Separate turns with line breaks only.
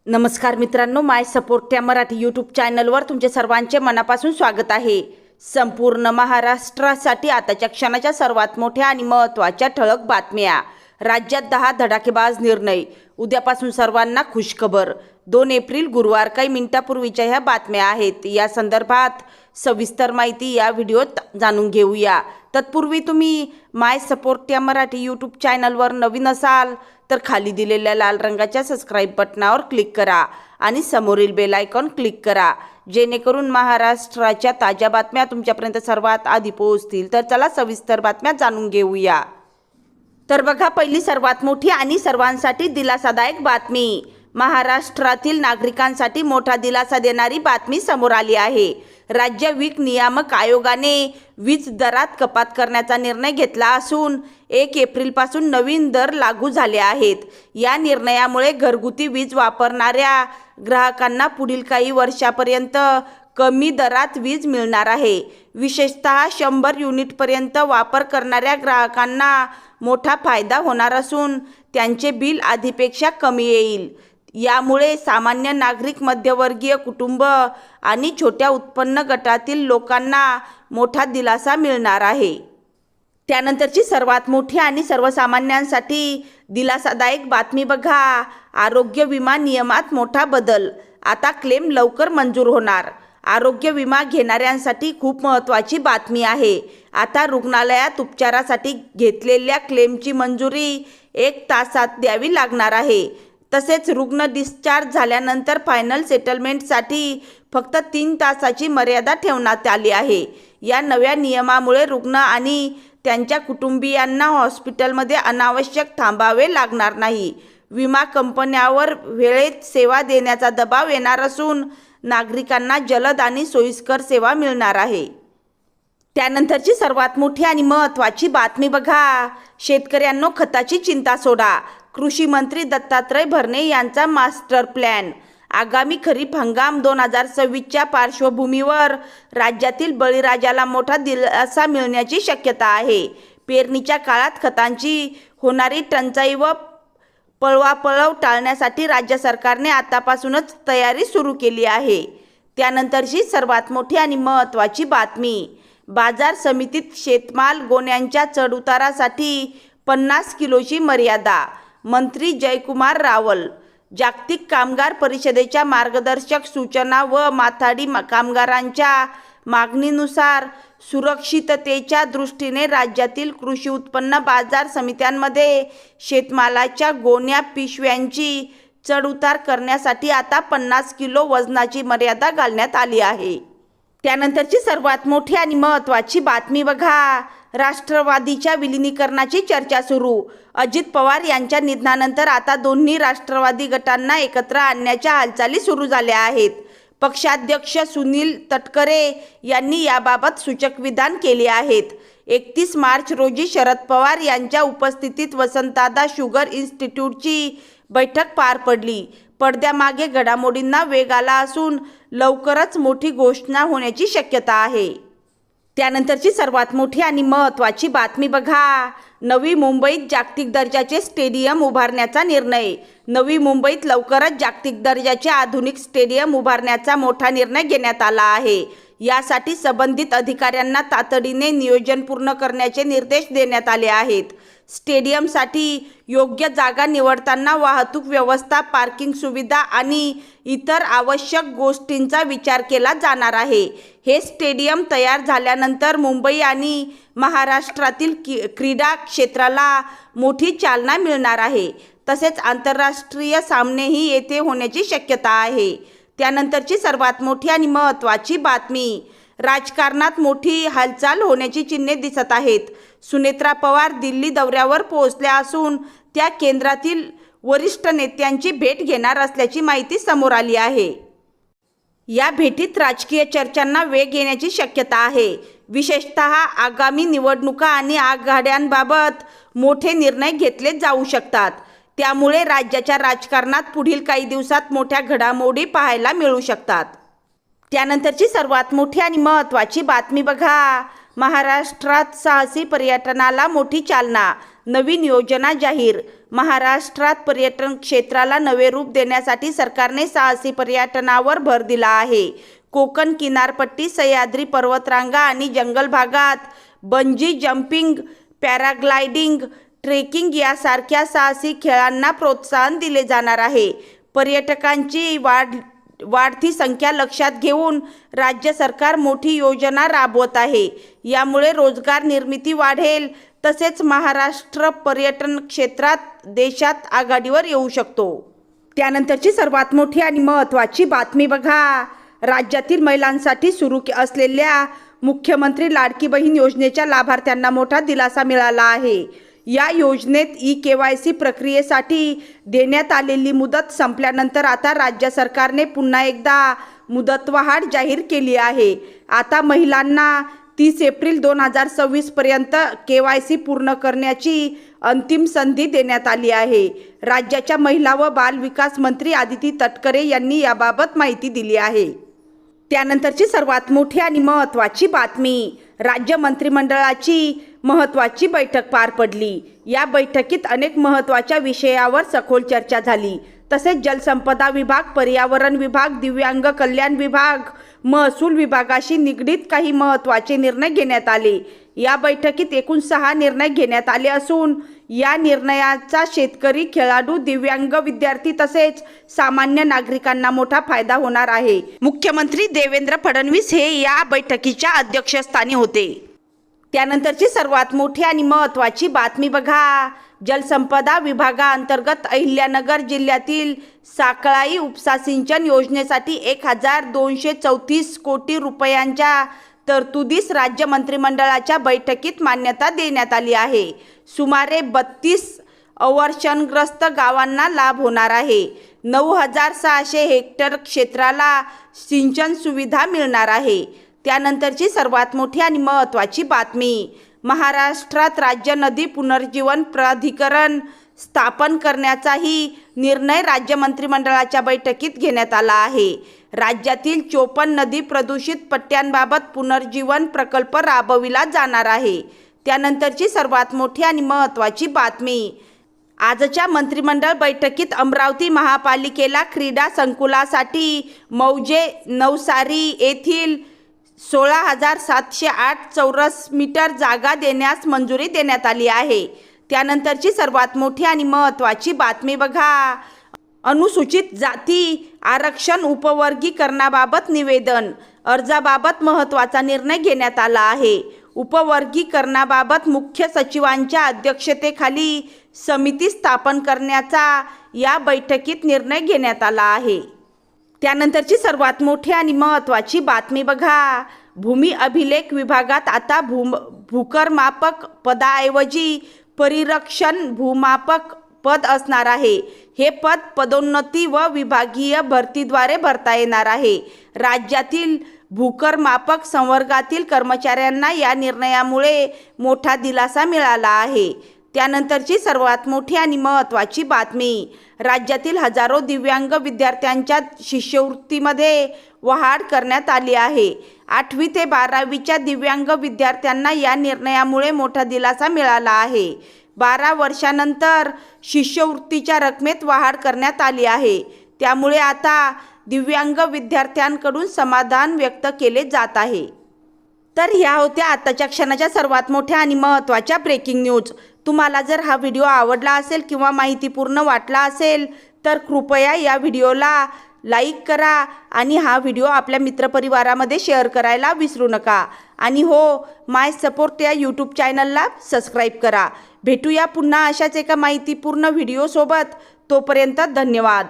नमस्कार मित्रांनो, माय सपोर्ट त्या मराठी यूट्यूब चॅनलवर तुमचे सर्वांचे मनापासून स्वागत आहे। संपूर्ण महाराष्ट्रासाठी आताच्या क्षणाच्या सर्वात मोठ्या आणि महत्त्वाच्या ठळक बातम्या। राज्यात 10 धडाकेबाज निर्णय, उद्यापासून सर्वांना खुशखबर। 2 एप्रिल गुरुवार काही मिनिटापूर्वीच्या ह्या बातम्या आहेत। या संदर्भात सविस्तर माहिती या व्हिडिओत जाणून घेऊया। तत्पूर्वी तुम्ही माय सपोर्ट या मराठी यूट्यूब चॅनलवर नवीन असाल तर खाली दिलेल्या लाल रंगाच्या सबस्क्राइब बटनावर क्लिक करा आणि समोरील बेल आयकॉन क्लिक करा, जेणेकरून महाराष्ट्राच्या ताज्या बातम्या तुमच्यापर्यंत सर्वात आधी पोहोचतील। तर चला सविस्तर बातम्या जाणून घेऊया। तर बघा, पहिली सर्वात मोठी आणि सर्वांसाठी दिलासादायक बातमी। महाराष्ट्रातील नागरिकांसाठी मोठा दिलासा देणारी बातमी समोर आली आहे। राज्य वीज नियामक आयोगाने वीज दरात कपात करण्याचा निर्णय घेतला असून 1 एप्रिलपासून नवीन दर लागू झाले आहेत। या निर्णयामुळे घरगुती वीज वापरणाऱ्या ग्राहकांना पुढील काही वर्षापर्यंत कमी दरात वीज मिळणार आहे। विशेषतः 100 युनिटपर्यंत वापर करणाऱ्या ग्राहकांना मोठा फायदा होणार असून त्यांचे बिल आधीपेक्षा कमी येईल। यामुळे सामान्य नागरिक, मध्यमवर्गीय कुटुंब आणि छोट्या उत्पन्न गटातील लोकांना मोठा दिलासा मिळणार आहे। त्यानंतरची सर्वात मोठी आणि सर्वसामान्यांसाठी दिलासादायक बातमी बघा, आरोग्य विमा नियमात मोठा बदल, आता क्लेम लवकर मंजूर होणार। आरोग्य विमा घेणाऱ्यांसाठी खूप महत्त्वाची बातमी आहे। आता रुग्णालयात उपचारासाठी घेतलेल्या क्लेमची मंजुरी 1 तासात द्यावी लागणार आहे। तसेच रुग्ण डिस्चार्ज झाल्यानंतर फायनल सेटलमेंटसाठी फक्त 3 तासाची मर्यादा ठेवण्यात आली आहे। या नव्या नियमामुळे रुग्ण आणि त्यांच्या कुटुंबियांना हॉस्पिटलमध्ये अनावश्यक थांबावे लागणार नाही। विमा कंपन्यांवर वेळेत सेवा देण्याचा दबाव येणार असून नागरिकांना जलद आणि सोयीस्कर सेवा मिळणार आहे। त्यानंतरची सर्वात मोठी आणि महत्त्वाची बातमी बघा, शेतकऱ्यांनो खताची चिंता सोडा, कृषी मंत्री दत्तात्रय भरणे यांचा मास्टर प्लॅन। आगामी खरीप हंगाम 2026च्या पार्श्वभूमीवर राज्यातील बळीराजाला मोठा दिलासा मिळण्याची शक्यता आहे। पेरणीच्या काळात खतांची होणारी टंचाई व पळवापळव टाळण्यासाठी राज्य सरकारने आतापासूनच तयारी सुरू केली आहे। त्यानंतरची सर्वात मोठी आणि महत्त्वाची बातमी, बाजार समितीत शेतमाल गोण्यांच्या चढउतारासाठी 50 किलोची मर्यादा, मंत्री जयकुमार रावल। जागतिक कामगार परिषदेच्या मार्गदर्शक सूचना व माथाडी कामगारांच्या मागणीनुसार सुरक्षिततेच्या दृष्टीने राज्यातील कृषी उत्पन्न बाजार समित्यांमध्ये शेतमालाच्या गोण्या पिशव्यांची चढउतार करण्यासाठी आता 50 किलो वजनाची मर्यादा घालण्यात आली आहे। त्यानंतरची सर्वात मोठी आणि महत्त्वाची बातमी बघा, राष्ट्रवादीच्या विलिनीकरणाची चर्चा सुरू। अजित पवार यांच्या निधनानंतर आता दोन्ही राष्ट्रवादी गटांना एकत्र आणण्याच्या हालचाली सुरू झाल्या आहेत। पक्षाध्यक्ष सुनील तटकरे यांनी याबाबत सूचक विधान केले आहेत। 31 मार्च रोजी शरद पवार यांच्या उपस्थितीत वसंतदादा शुगर इन्स्टिट्यूटची बैठक पार पडली। पडद्यामागे घडामोडींना वेग आला असून लवकरच मोठी घोषणा होण्याची शक्यता आहे। त्यानंतरची सर्वात मोठी आणि महत्त्वाची बातमी बघा, नवी मुंबईत जागतिक दर्जाचे स्टेडियम उभारण्याचा निर्णय। नवी मुंबईत लवकरच जागतिक दर्जाचे आधुनिक स्टेडियम उभारण्याचा मोठा निर्णय घेण्यात आला आहे। यासाठी संबंधित अधिकाऱ्यांना तातडीने नियोजन पूर्ण करण्याचे निर्देश देण्यात आले आहेत। स्टेडियमसाठी योग्य जागा निवडताना वाहतूक व्यवस्था, पार्किंग सुविधा आणि इतर आवश्यक गोष्टींचा विचार केला जाणार आहे। हे स्टेडियम तयार झाल्यानंतर मुंबई आणि महाराष्ट्रातील क्रीडा क्षेत्राला मोठी चालना मिळणार आहे। तसेच आंतरराष्ट्रीय सामनेही येथे होण्याची शक्यता आहे। त्यानंतरची सर्वात मोठी आणि महत्त्वाची बातमी, राजकारणात मोठी हालचाल होण्याची चिन्हे दिसत आहेत। सुनेत्रा पवार दिल्ली दौऱ्यावर पोहोचल्या असून त्या केंद्रातील वरिष्ठ नेत्यांची भेट घेणार असल्याची माहिती समोर आली आहे। या भेटीत राजकीय चर्चांना वेग येण्याची शक्यता आहे। विशेषतः आगामी निवडणुका आणि आघाड्यांबाबत मोठे निर्णय घेतले जाऊ शकतात। त्यामुळे राज्याच्या राजकारणात पुढील काही दिवसात मोठ्या घडामोडी पाहायला मिळू शकतात। त्यानंतरची सर्वात मोठी आणि महत्त्वाची बातमी बघा, महाराष्ट्रात साहसी पर्यटनाला मोठी चालना। नवीन योजना जाहीर. महाराष्ट्रात पर्यटन क्षेत्राला नवे रूप देण्यासाठी सरकारने साहसी पर्यटनावर भर दिला आहे. कोकण किनारपट्टी, सह्याद्री पर्वतरांगा आणि जंगल भागात बंजी जंपिंग, पॅराग्लायडिंग, ट्रेकिंग यासारख्या साहसी खेळांना प्रोत्साहन दिले जाणार आहे. पर्यटकांची वाढती संख्या लक्षात घेऊन राज्य सरकार मोठी योजना राबवत आहे. यामुळे रोजगार निर्मिती वाढेल, तसेच महाराष्ट्र पर्यटन क्षेत्रात देशात आघाडीवर येऊ शकतो. त्यानंतरची सर्वात मोठी आणि महत्त्वाची बातमी बघा. राज्यातील महिलांसाठी सुरू असलेल्या मुख्यमंत्री लाडकी बहीण योजनेच्या लाभार्थ्यांना मोठा दिलासा मिळाला आहे. या योजनेत KYC प्रक्रियेसाठी देण्यात आलेली मुदत संपल्यानंतर आता राज्य सरकारने पुन्हा एकदा मुदतवाढ जाहीर केली आहे. आता महिलांना 30 एप्रिल 2026 पर्यंत KYC पूर्ण करण्याची अंतिम संधी देण्यात आली आहे. राज्याच्या महिला व बाल विकास मंत्री आदिती तटकरे यांनी याबाबत माहिती दिली आहे. त्यानंतरची सर्वात मोठी आणि महत्त्वाची बातमी. राज्य मंत्रिमंडळाची महत्त्वाची बैठक पार पडली. या बैठकीत अनेक महत्त्वाच्या विषयावर सखोल चर्चा झाली. तसेच जलसंपदा विभाग, पर्यावरण विभाग, दिव्यांग कल्याण विभाग, महसूल विभागाशी निगडीत काही महत्त्वाचे निर्णय घेण्यात आले. या बैठकीत एकूण 6 निर्णय घेण्यात आले असून या निर्णयाचा शेतकरी, खेळाडू, दिव्यांग विद्यार्थी तसेच सामान्य नागरिकांना मोठा फायदा होणार आहे. मुख्यमंत्री देवेंद्र फडणवीस हे या बैठकीच्या अध्यक्षस्थानी होते. त्यानंतरची सर्वात मोठी आणि महत्त्वाची बातमी बघा. जलसंपदा विभागाअंतर्गत अहिल्यानगर जिल्ह्यातील साकळाई उपसा सिंचन योजनेसाठी 1234 कोटी रुपयांच्या तरतुदीस राज्य मंत्रिमंडळाच्या बैठकीत मान्यता देण्यात आली आहे. सुमारे 32 अवर्षणग्रस्त गावांना लाभ होणार आहे. 9600 हेक्टर क्षेत्राला सिंचन सुविधा मिळणार आहे. त्यानंतरची सर्वात मोठी आणि महत्त्वाची बातमी. महाराष्ट्रात राज्य नदी पुनर्जीवन प्राधिकरण स्थापन करण्याचाही निर्णय राज्य मंत्रिमंडळाच्या बैठकीत घेण्यात आला आहे. राज्यातील 54 नदी प्रदूषित पट्ट्यांबाबत पुनर्जीवन प्रकल्प राबविला जाणार आहे. त्यानंतरची सर्वात मोठी आणि महत्त्वाची बातमी. आजच्या मंत्रिमंडळ बैठकीत अमरावती महापालिकेला क्रीडा संकुलासाठी मौजे नवसारी येथील 16,708 चौरस मीटर जागा देण्यास मंजुरी देण्यात आली आहे. त्यानंतरची सर्वात मोठी आणि महत्त्वाची बातमी बघा. अनुसूचित जाती आरक्षण उपवर्गीकरणाबाबत निवेदन अर्जाबाबत महत्त्वाचा निर्णय घेण्यात आला आहे. उपवर्गीकरणाबाबत मुख्य सचिवांच्या अध्यक्षतेखाली समिती स्थापन करण्याचा या बैठकीत निर्णय घेण्यात आला आहे. त्यानंतरची सर्वात मोठी आणि महत्त्वाची बातमी बघा. भूमी अभिलेख विभागात आता भूकरमापक पदाऐवजी परिरक्षण भूमापक पद असणार आहे. हे पद पदोन्नती व विभागीय भरतीद्वारे भरता येणार आहे. राज्यातील भूकरमापक संवर्गातील कर्मचाऱ्यांना या निर्णयामुळे मोठा दिलासा मिळाला आहे. त्यानंतरची सर्वात मोठी आणि महत्त्वाची बातमी. राज्यातील हजारो दिव्यांग विद्यार्थ्यांच्या शिष्यवृत्तीमध्ये वाढ करण्यात आली आहे. 8वी ते 12वीच्या दिव्यांग विद्यार्थ्यांना या निर्णयामुळे मोठा दिलासा मिळाला आहे. 12 वर्षानंतर शिष्यवृत्तीच्या रकमेत वाढ करण्यात आली आहे. त्यामुळे आता दिव्यांग विद्यार्थ्यांकडून समाधान व्यक्त केले जात आहे. तर ह्या होत्या आताच्या क्षणाच्या सर्वात मोठ्या आणि महत्त्वाच्या ब्रेकिंग न्यूज. तुम्हाला जर हा व्हिडिओ आवडला असेल किंवा माहितीपूर्ण वाटला असेल तर कृपया या व्हिडिओला लाईक करा आणि हा व्हिडिओ आपल्या मित्रपरिवारामध्ये शेअर करायला विसरू नका. आणि हो, माय सपोर्ट या यूट्यूब चॅनलला सबस्क्राईब करा. भेटूया पुन्हा अशाच एका माहितीपूर्ण व्हिडिओसोबत. तोपर्यंत धन्यवाद.